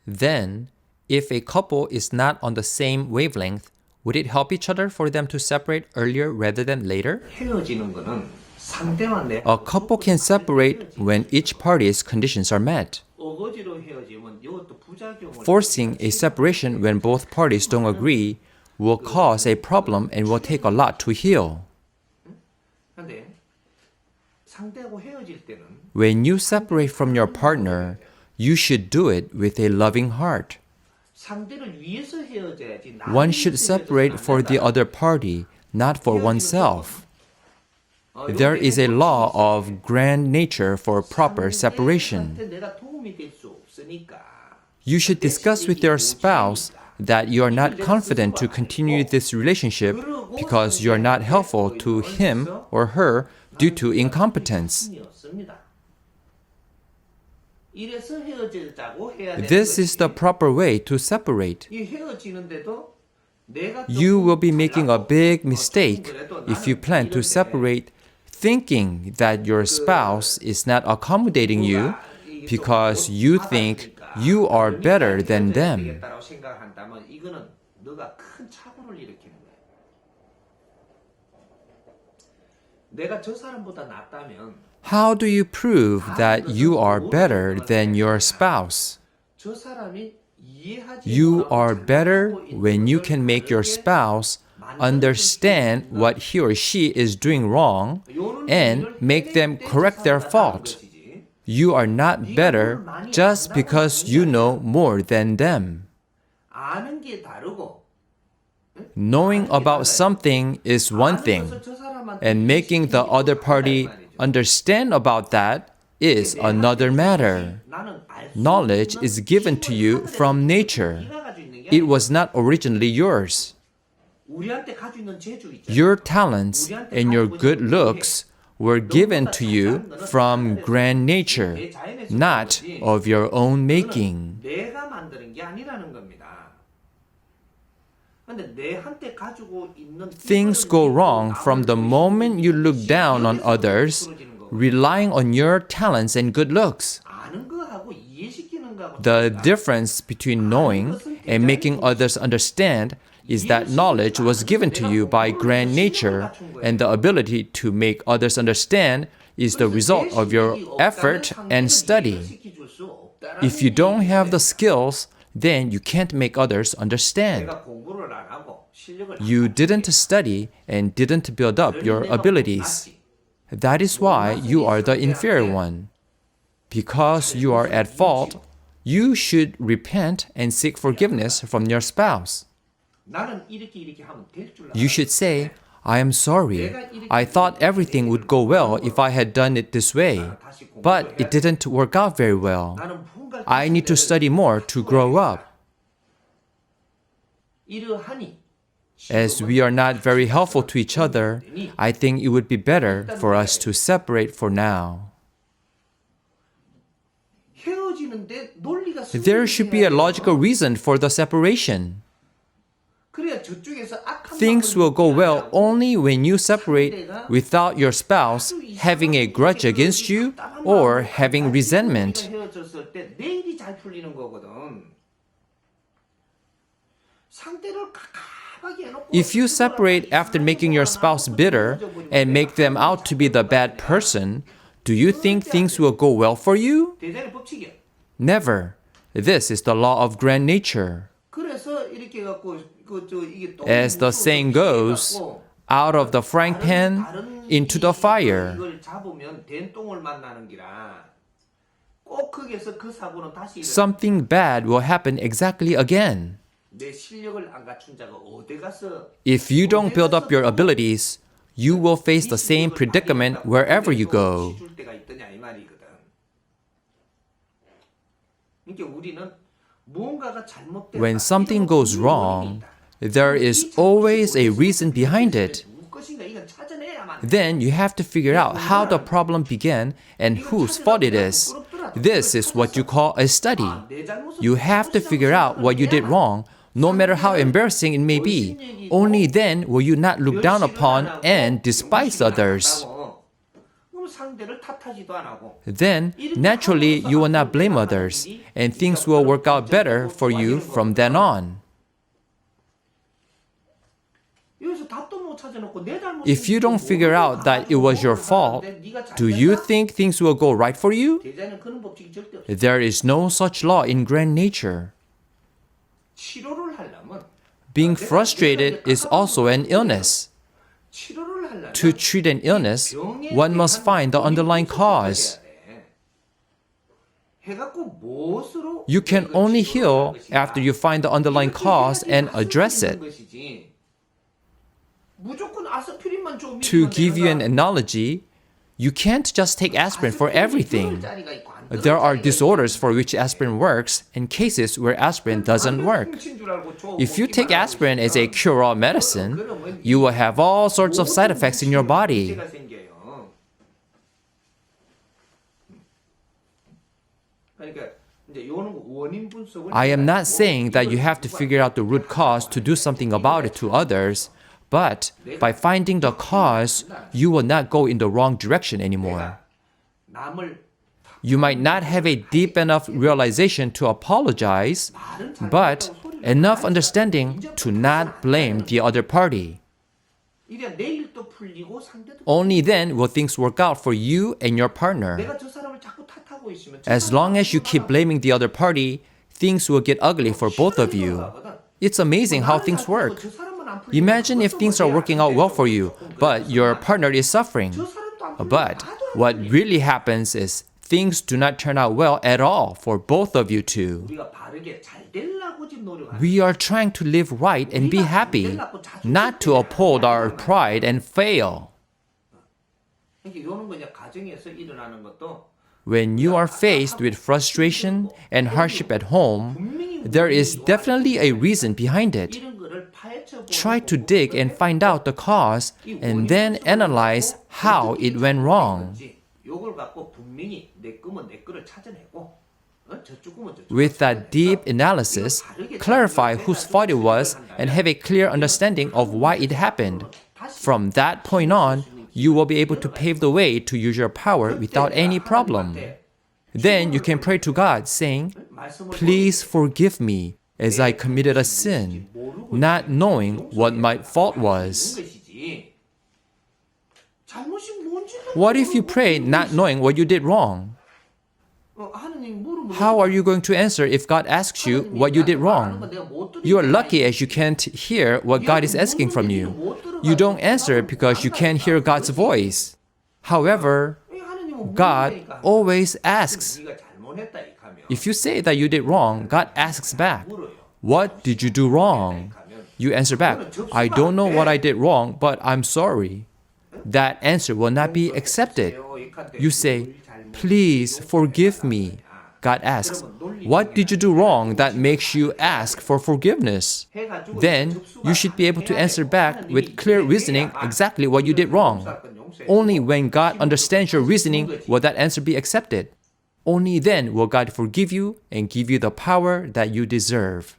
Then, if a couple is not on the same wavelength, would it help each other for them to separate earlier rather than later? 헤어지는 거는 상대와 내 A couple can separate when each party's conditions are met. 어거지로 헤어지면 이것도 부작용을 Forcing a separation when both parties don't agree will cause a problem and will take a lot to heal. 근데 상대하고 헤어질 때는 When you separate from your partner, you should do it with a loving heart. 상대를 위해서 헤어져야지. One should separate for the other party, not for oneself. There is a law of grand nature for proper separation. 내가 도움이 될 수 없으니까. You should discuss with your spouse that you are not confident to continue this relationship because you are not helpful to him or her due to incompetence. 이래서 헤어지자고 해야 되는 This 거지. is the proper way to separate. 이 헤어지는데도 내가 You will be making a 조금 big 잘하고 mistake 그래도 if you 나는 plan to 이런데 separate thinking that your spouse is not accommodating you because you think you are better than them. 되겠다라고 생각한다면 이거는 너가 큰 착오를 일으키는 거야. 내가 저 사람보다 낫다면 How do you prove that you are better than your spouse? 저 사람이 이해하지 You 못하고 are better 잘못하고 있는 when you 걸 can make your 다르게 spouse understand what he or she is doing wrong and make them correct their fault. You are not better just because you know more than them. 아는 게 다르고 Knowing about something is one thing, 저 사람한테 and making the other party understand about that is another matter. 나는 알 수 Knowledge is given to you from nature. 네가 가지고 있는 게 It was not originally yours. 우리한테 가지고 있는 재주 있잖아. Your talents and your good looks were given to you from grand nature, not of your own making. 내가 만드는 게 아니라는 겁니다. 근데 내한테 가지고 있는 Things go wrong from the moment you look down on others, relying on your talents and good looks. 아는 거하고 이해시키는 거하고 The difference between knowing and making others understand is that knowledge was given to you by grand nature, and the ability to make others understand is the result of your effort and study. If you don't have the skills, then you can't make others understand. 내가 공부를 안 하고 실력을 You didn't study and didn't build up your abilities. That is why you are the inferior one. Because you are at fault, you should repent and seek forgiveness from your spouse. 나는 이렇게 하면 될 줄 알아. You should say, I am sorry. I thought everything would go well if I had done it this way, but it didn't work out very well. 나는 뭔가 I need to study more to grow up. 이러하니 As we are not very helpful to each other, I think it would be better for us to separate for now. 헤어지는데 논리가 There should be a logical reason for the separation. 그래야 저쪽에서 악한 Things will go well only when you separate without your spouse having a grudge against you or having resentment. 헤어졌을 때 내일이 잘 풀리는 거거든. 상대를 가깝하게 해놓고 If you separate after making your spouse bitter and make them out to be the bad person, do you think things will go well for you? 대단히 법칙이야. Never. This is the law of grand nature. 그래서 이렇게 갖고 이게 또 As the saying goes, out of the frying pan into the fire. 이걸 잡으면 된 똥을 만나는 기라. 꼭 거기에서 그 사고는 다시 Something bad will happen exactly again. 내 실력을 안 갖춘 자가 어디 가서 If you don't build up your abilities, you will face the same predicament wherever you go. 줄 때가 있더냐 이 말이거든. 그러니까 우리는 무언가가 잘못된 When something goes wrong, there is always a reason behind it. 무엇인가 이건 찾아내야만. Then you have to figure out how the problem began and whose fault it is. This is what you call a study. 내 잘못은 You have to figure out what you did wrong, no matter how embarrassing it may be. Only then will you not look down upon and despise others. 상대를 탓하지도 안 하고 then naturally you will not blame others, and things will work out better for you from then on. 여기서 답도 못 찾아놓고 내 잘못. If you don't figure out that it was your fault, do you think things will go right for you? 대자는 그런 법칙이 절대 없어. There is no such law in grand nature. 치료를 하려면 Being frustrated is also an illness. 치료를 하려면 To treat an illness, one must find the underlying cause. 해갖고 무엇으로 You can only heal after you find the underlying cause and address it. 무조건 아스피린만 좀 To give you an analogy, you can't just take aspirin for everything. There are disorders for which aspirin works and cases where aspirin doesn't work. If you take aspirin as a cure-all medicine, you will have all sorts of side effects in your body. I am not saying that you have to figure out the root cause to do something about it to others, but by finding the cause, you will not go in the wrong direction anymore. You might not have a deep enough realization to apologize, but enough understanding to not blame the other party. Only then will things work out for you and your partner. As long as you keep blaming the other party, things will get ugly for both of you. It's amazing how things work. Imagine if things are working out well for you, but your partner is suffering. But what really happens is things do not turn out well at all for both of you two. We are trying to live right and be happy, not to uphold our pride and fail. When you are faced with frustration and hardship at home, there is definitely a reason behind it. Try to dig and find out the cause and then analyze how it went wrong. With that deep analysis, clarify whose fault it was and have a clear understanding of why it happened. From that point on, you will be able to pave the way to use your power without any problem. Then you can pray to God saying, "Please forgive me as I committed a sin, not knowing what my fault was." What if you pray not knowing what you did wrong? How are you going to answer if God asks you what you did wrong? You are lucky as you can't hear what God is asking from you. You don't answer because you can't hear God's voice. However, God always asks. If you say that you did wrong, God asks back, "What did you do wrong?" You answer back, "I don't know what I did wrong, but I'm sorry." That answer will not be accepted. You say, "Please forgive me." God asks, "What did you do wrong that makes you ask for forgiveness?" Then you should be able to answer back with clear reasoning exactly what you did wrong. Only when God understands your reasoning will that answer be accepted. Only then will God forgive you and give you the power that you deserve.